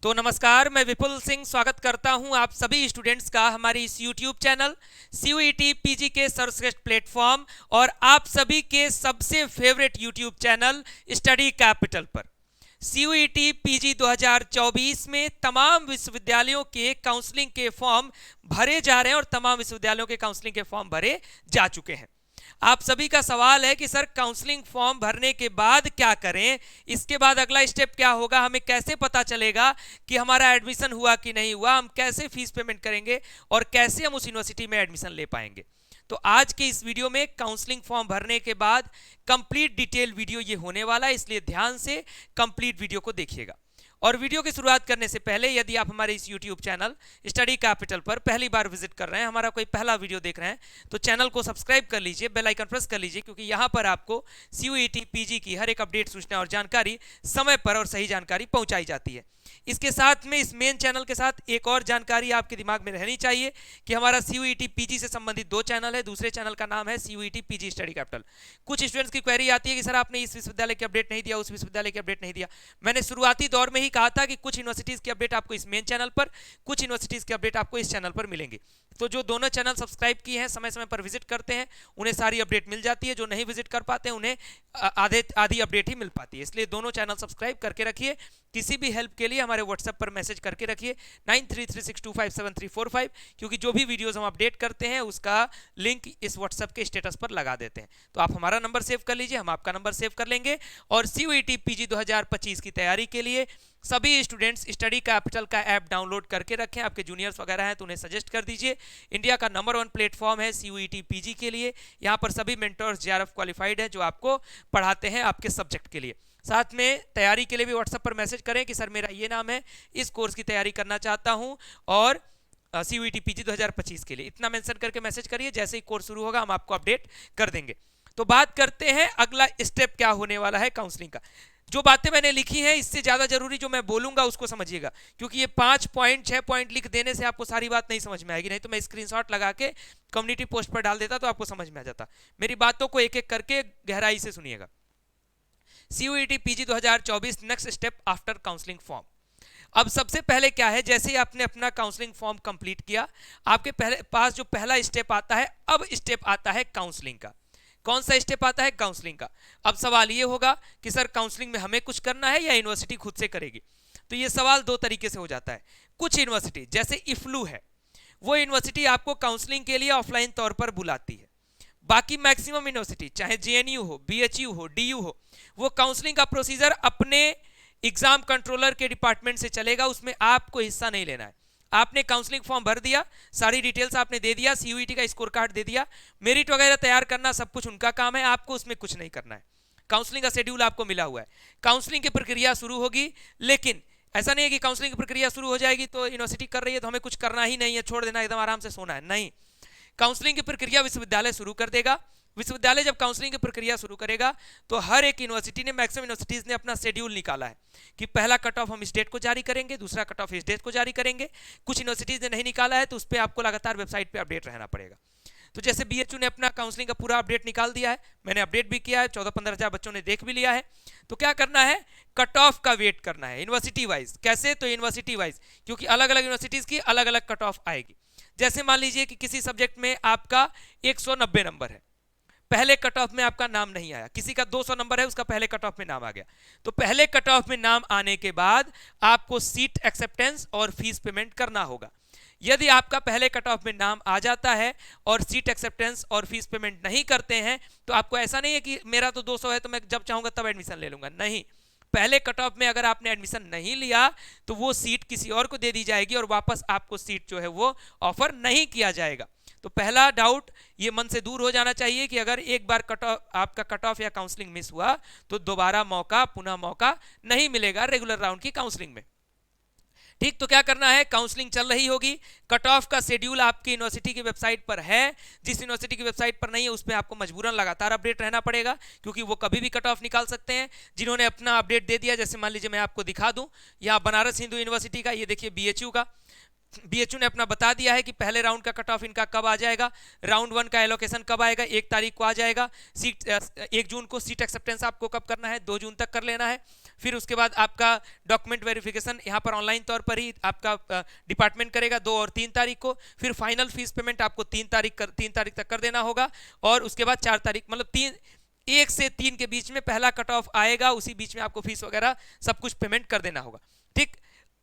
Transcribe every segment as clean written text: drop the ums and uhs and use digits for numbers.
तो नमस्कार, मैं विपुल सिंह स्वागत करता हूं आप सभी स्टूडेंट्स का हमारे इस YouTube चैनल CUET PG के सर्वश्रेष्ठ प्लेटफॉर्म और आप सभी के सबसे favourite YouTube channel study capital पर। CUET PG 2024 में तमाम विश्वविद्यालयों के काउंसलिंग के फॉर्म भरे जा रहे हैं और तमाम विश्वविद्यालयों के काउंसलिंग के फॉर्म भरे जा चुके हैं। आप सभी का सवाल है कि सर काउंसलिंग फॉर्म भरने के बाद क्या करें, इसके बाद अगला स्टेप क्या होगा, हमें कैसे पता चलेगा कि हमारा एडमिशन हुआ कि नहीं हुआ, हम कैसे फीस पेमेंट करेंगे और कैसे हम उस यूनिवर्सिटी में एडमिशन ले पाएंगे। तो आज के इस वीडियो में काउंसलिंग फॉर्म भरने के बाद कंप्लीट डिटेल वीडियो ये होने वाला है, इसलिए ध्यान से कंप्लीट वीडियो को देखिएगा। और वीडियो की शुरुआत करने से पहले यदि आप हमारे इस YouTube चैनल स्टडी कैपिटल पर पहली बार विजिट कर रहे हैं, हमारा कोई पहला वीडियो देख रहे हैं, तो चैनल को सब्सक्राइब कर लीजिए, बेल आइकन प्रेस कर लीजिए, क्योंकि यहाँ पर आपको CUET PG की हर एक अपडेट, सूचना और जानकारी समय पर और सही जानकारी पहुंचाई जाती है। इसके साथ में इस मेन चैनल के साथ एक और जानकारी आपके दिमाग में रहनी चाहिए कि हमारा CUET PG से संबंधित दो चैनल है। दूसरे चैनल का नाम है CUET PG स्टडी कैपिटल। कुछ स्टूडेंट्स की क्वेरी आती है कि सर आपने इस विश्वविद्यालय की अपडेट नहीं दिया, उस विश्वविद्यालय की अपडेट नहीं दिया। मैंने शुरुआती दौर में ही कहा था कि कुछ यूनिवर्सिटीज की अपडेट आपको इस मेन चैनल पर, कुछ यूनिवर्सिटीज की अपडेट आपको इस चैनल पर मिलेंगे। तो जो दोनों चैनल सब्सक्राइब किए हैं, समय समय पर विजिट करते हैं, उन्हें सारी अपडेट मिल जाती है। जो नहीं विजिट कर पाते हैं उन्हें आधी अपडेट ही मिल पाती है। इसलिए दोनों चैनल सब्सक्राइब करके रखिए। किसी भी हेल्प के लिए हमारे व्हाट्सएप पर मैसेज करके रखिए 9336257345, क्योंकि जो भी वीडियोस हम अपडेट करते हैं उसका लिंक इस व्हाट्सएप के स्टेटस पर लगा देते हैं। तो आप हमारा नंबर सेव कर लीजिए, हम आपका नंबर सेव कर लेंगे। और CUET PG 2025 की तैयारी के लिए सभी स्टूडेंट्स स्टडी कैपिटल का ऐप डाउनलोड करके रखें। आपके जूनियर्स वगैरह हैं तो उन्हें सजेस्ट कर दीजिए। इंडिया का नंबर 1 प्लेटफॉर्म है CUET PG के लिए। यहाँ पर सभी मेंटर्स JRF क्वालिफाइड हैं जो आपको पढ़ाते हैं आपके सब्जेक्ट के लिए। साथ में तैयारी के लिए भी व्हाट्सएप पर मैसेज करें कि सर मेरा ये नाम है, इस कोर्स की तैयारी करना चाहता हूं और CUET PG 2025 के लिए इतना मेंशन करके मैसेज करिए। जैसे ही कोर्स शुरू होगा हम आपको अपडेट कर देंगे। तो बात करते हैं अगला स्टेप क्या होने वाला है काउंसलिंग का। जो बातें मैंने लिखी हैं इससे ज्यादा जरूरी जो मैं बोलूंगा उसको समझिएगा, क्योंकि ये 5 पॉइंट 6 पॉइंट लिख देने से आपको सारी बात नहीं समझ में आएगी। नहीं तो मैं स्क्रीनशॉट लगा के कम्युनिटी पोस्ट पर डाल देता तो आपको समझ में आ जाता। मेरी बातों को एक एक करके गहराई से सुनिएगा। CUET PG 2024 next step after counselling form. अब सबसे पहले क्या है, जैसे ही आपने अपना काउंसलिंग फॉर्म कंप्लीट किया, आपके पास जो पहला स्टेप आता है, अब स्टेप आता है काउंसलिंग का। कौन सा स्टेप आता है? काउंसलिंग का। अब सवाल ये होगा कि सर काउंसलिंग में हमें कुछ करना है या यूनिवर्सिटी खुद से करेगी? तो ये सवाल दो तरीके से हो जाता है। कुछ यूनिवर्सिटी जैसे इफ्लू है, वो यूनिवर्सिटी आपको काउंसलिंग के लिए ऑफलाइन तौर पर बुलाती है। बाकी मैक्सिमम यूनिवर्सिटी चाहे JNU हो, BHU हो, DU हो, वो काउंसलिंग का प्रोसीजर अपने एग्जाम कंट्रोलर के डिपार्टमेंट से चलेगा, उसमें आपको हिस्सा नहीं लेना है। आपने काउंसलिंग फॉर्म भर दिया, सारी डिटेल्स आपने दे दिया, CUET का स्कोर कार्ड दे दिया, मेरिट वगैरह तैयार करना सब कुछ उनका काम है, आपको उसमें कुछ नहीं करना है। काउंसलिंग का शेड्यूल आपको मिला हुआ है, काउंसलिंग की प्रक्रिया शुरू होगी। लेकिन ऐसा नहीं है कि काउंसलिंग की प्रक्रिया शुरू हो जाएगी तो यूनिवर्सिटी कर रही है तो हमें कुछ करना ही नहीं है, छोड़ देना, एकदम आराम से सोना है। नहीं, काउंसलिंग की प्रक्रिया विश्वविद्यालय शुरू कर देगा। विश्वविद्यालय जब काउंसलिंग की प्रक्रिया शुरू करेगा तो हर एक यूनिवर्सिटी ने, मैक्सिमम यूनिवर्सिटीज ने अपना शेड्यूल निकाला है कि पहला कट ऑफ हम इस डेट को जारी करेंगे, दूसरा कट ऑफ इस डेट को जारी करेंगे। कुछ यूनिवर्सिटीज ने नहीं निकाला है तो उस पर आपको लगातार वेबसाइट पे अपडेट रहना पड़ेगा। तो जैसे BHU ने अपना काउंसलिंग का पूरा अपडेट निकाल दिया है, मैंने अपडेट भी किया है, 14-15 हज़ार बच्चों ने देख भी लिया है। तो क्या करना है? कट ऑफ का वेट करना है यूनिवर्सिटी वाइज। कैसे? तो यूनिवर्सिटी वाइज, क्योंकि अलग अलग यूनिवर्सिटीज की अलग अलग कट ऑफ आएगी। जैसे मान लीजिए कि किसी सब्जेक्ट में आपका 190 नंबर है, पहले कट ऑफ में आपका नाम नहीं आया, किसी का 200 नंबर है, उसका पहले कट ऑफ में नाम आ गया। तो पहले कट ऑफ में नाम आने के बाद आपको सीट एक्सेप्टेंस और फीस पेमेंट करना होगा। यदि आपका पहले कट ऑफ में नाम आ जाता है और सीट एक्सेप्टेंस और फीस पेमेंट नहीं करते हैं, तो आपको ऐसा नहीं है कि मेरा तो 200 है तो मैं जब चाहूंगा तब एडमिशन ले लूंगा। नहीं, पहले कट ऑफ में अगर आपने एडमिशन नहीं लिया तो वो सीट किसी और को दे दी जाएगी और वापस आपको सीट जो है वो ऑफर नहीं किया जाएगा। तो पहला डाउट ये मन से दूर हो जाना चाहिए कि अगर एक बार कट ऑफ, आपका कट ऑफ या काउंसलिंग मिस हुआ तो दोबारा मौका, पुनः मौका नहीं मिलेगा रेगुलर राउंड की काउंसलिंग में। ठीक, तो क्या करना है? काउंसलिंग चल रही होगी, कट ऑफ का शेड्यूल आपकी यूनिवर्सिटी की वेबसाइट पर है। जिस यूनिवर्सिटी की वेबसाइट पर नहीं है उसमें आपको मजबूरन लगातार अपडेट रहना पड़ेगा, क्योंकि वो कभी भी कट ऑफ निकाल सकते हैं। जिन्होंने अपना अपडेट दे दिया, जैसे मान लीजिए मैं आपको दिखा दूं, यहाँ बनारस हिंदू यूनिवर्सिटी का, ये देखिए BHU का, BHU ने अपना बता दिया है कि पहले राउंड का कट ऑफ इनका कब आ जाएगा, राउंड 1 का एलोकेशन कब आएगा, 1 तारीख को आ जाएगा। सीट 1 जून को सीट एक्सेप्टेंस आपको कब करना है, 2 जून तक कर लेना है। फिर उसके बाद आपका डॉक्यूमेंट वेरिफिकेशन यहाँ पर ऑनलाइन तौर पर ही आपका डिपार्टमेंट करेगा 2 और 3 तारीख को। फिर फाइनल फीस पेमेंट आपको 3 तारीख तक कर देना होगा, और उसके बाद 4 तारीख मतलब 1 से 3 के बीच में पहला कट ऑफ आएगा, उसी बीच में आपको फीस वगैरह सब कुछ पेमेंट कर देना होगा। ठीक,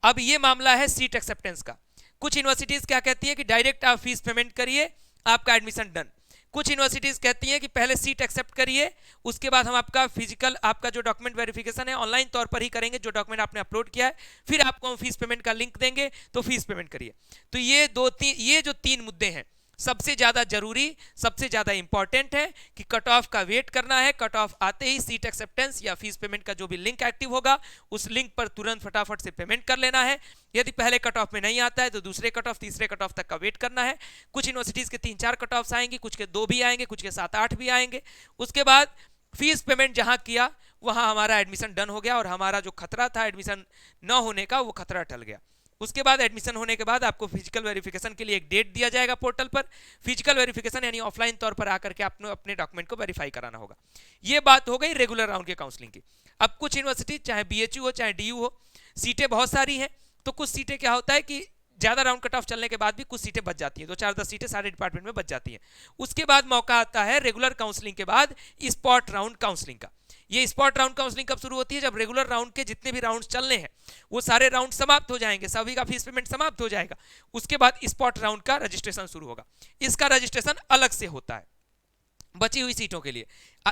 अब ये मामला है सीट एक्सेप्टेंस का। कुछ यूनिवर्सिटीज क्या कहती है कि डायरेक्ट आप फीस पेमेंट करिए, आपका एडमिशन डन। कुछ यूनिवर्सिटीज कहती हैं कि पहले सीट एक्सेप्ट करिए, उसके बाद हम आपका फिजिकल आपका जो डॉक्यूमेंट वेरिफिकेशन है ऑनलाइन तौर पर ही करेंगे, जो डॉक्यूमेंट आपने अपलोड किया है, फिर आपको हम फीस पेमेंट का लिंक देंगे, तो फीस पेमेंट करिए। तो ये जो 3 मुद्दे हैं, सबसे ज्यादा जरूरी, सबसे ज्यादा इंपॉर्टेंट है कि कट ऑफ का वेट करना है। कट ऑफ आते ही सीट एक्सेप्टेंस या फीस पेमेंट का जो भी लिंक एक्टिव होगा, उस लिंक पर तुरंत फटाफट से पेमेंट कर लेना है। यदि पहले कट ऑफ में नहीं आता है तो दूसरे कट ऑफ, तीसरे कट ऑफ तक का वेट करना है। कुछ यूनिवर्सिटीज के 3-4 कट ऑफ्स आएंगे, कुछ के 2 भी आएंगे, कुछ के 7-8 भी आएंगे। उसके बाद फीस पेमेंट जहां किया वहां हमारा एडमिशन डन हो गया, और हमारा जो खतरा था एडमिशन न होने का, वो खतरा टल गया। उसके बाद एडमिशन होने के बाद आपको फिजिकल वेरिफिकेशन के लिए एक डेट दिया जाएगा पोर्टल पर। फिजिकल वेरिफिकेशन यानी ऑफलाइन तौर पर आकर के आपने अपने डॉक्यूमेंट को वेरीफाई कराना होगा। ये बात हो गई रेगुलर राउंड के काउंसलिंग की। अब कुछ यूनिवर्सिटी, चाहे बीएचयू हो चाहे डीयू हो, सीटें बहुत सारी हैं, तो कुछ सीटें क्या होता है कि ज्यादा राउंड कट ऑफ चलने के बाद भी कुछ सीटें बच जाती हैं, 2-4-10 सीटें सारे डिपार्टमेंट में बच जाती हैं। उसके बाद मौका आता है रेगुलर काउंसलिंग के बाद स्पॉट राउंड काउंसलिंग का। ये स्पॉट राउंड काउंसलिंग कब शुरू होती है? जब रेगुलर राउंड के जितने भी राउंड चलने हैं वो सारे राउंड समाप्त हो जाएंगे, सभी का फीस पेमेंट समाप्त हो जाएगा। उसके बाद स्पॉट राउंड का रजिस्ट्रेशन शुरू होगा। इसका रजिस्ट्रेशन अलग से होता है बची हुई सीटों के लिए।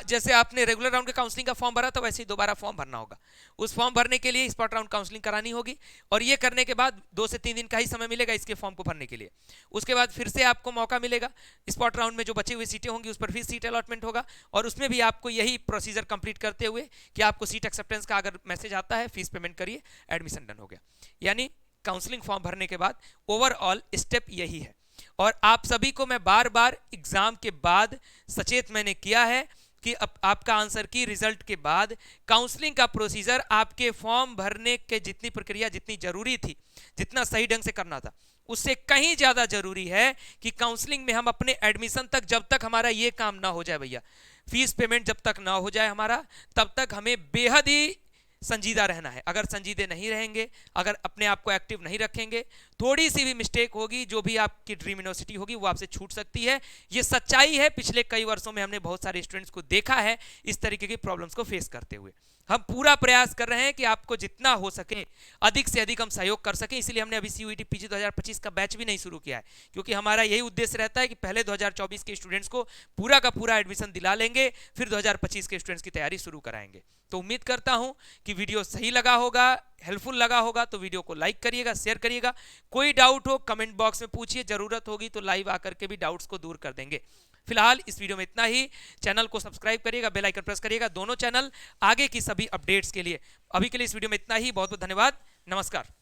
जैसे आपने रेगुलर राउंड के काउंसलिंग का फॉर्म भरा तो वैसे ही दोबारा फॉर्म भरना होगा। उस फॉर्म भरने के लिए स्पॉट राउंड काउंसलिंग करानी होगी, और ये करने के बाद 2 से 3 दिन का ही समय मिलेगा इसके फॉर्म को भरने के लिए। उसके बाद फिर से आपको मौका मिलेगा, स्पॉट राउंड में जो बची हुई सीटें होंगी उस पर फिर सीट अलॉटमेंट होगा, और उसमें भी आपको यही प्रोसीजर कंप्लीट करते हुए कि आपको सीट एक्सेप्टेंस का अगर मैसेज आता है, फीस पेमेंट करिए, एडमिशन डन हो गया। यानी काउंसलिंग फॉर्म भरने के बाद ओवरऑल स्टेप यही है। और आप सभी को मैं बार बार एग्जाम के बाद सचेत मैंने किया है कि आपका आंसर की रिजल्ट के बाद काउंसलिंग का प्रोसीजर, आपके फॉर्म भरने के जितनी प्रक्रिया जितनी जरूरी थी, जितना सही ढंग से करना था, उससे कहीं ज्यादा जरूरी है कि काउंसलिंग में हम अपने एडमिशन तक, जब तक हमारा ये काम ना हो जाए भैया, फीस पेमेंट जब तक ना हो जाए हमारा, तब तक हमें बेहद ही संजीदा रहना है। अगर संजीदे नहीं रहेंगे, अगर अपने आप को एक्टिव नहीं रखेंगे, थोड़ी सी भी मिस्टेक होगी, जो भी आपकी ड्रीम यूनिवर्सिटी होगी वो आपसे छूट सकती है। ये सच्चाई है, पिछले कई वर्षों में हमने बहुत सारे स्टूडेंट्स को देखा है इस तरीके की प्रॉब्लम्स को फेस करते हुए। हम पूरा प्रयास कर रहे हैं कि आपको जितना हो सके अधिक से अधिक हम सहयोग कर सकें, इसलिए हमने अभी CUET PG 2025 का बैच भी नहीं शुरू किया है, क्योंकि हमारा यही उद्देश्य रहता है कि पहले 2024 के स्टूडेंट्स को पूरा का पूरा एडमिशन दिला लेंगे, फिर 2025 के स्टूडेंट्स की तैयारी शुरू कराएंगे। तो उम्मीद करता हूं कि वीडियो सही लगा होगा, हेल्पफुल लगा होगा, तो वीडियो को लाइक करिएगा, शेयर करिएगा। कोई डाउट हो कमेंट बॉक्स में पूछिए, जरूरत होगी तो लाइव आकर के भी डाउट्स को दूर कर देंगे। फिलहाल इस वीडियो में इतना ही। चैनल को सब्सक्राइब करिएगा, बेल आइकन प्रेस करिएगा, दोनों चैनल आगे की सभी अपडेट्स के लिए। अभी के लिए इस वीडियो में इतना ही। बहुत बहुत धन्यवाद, नमस्कार।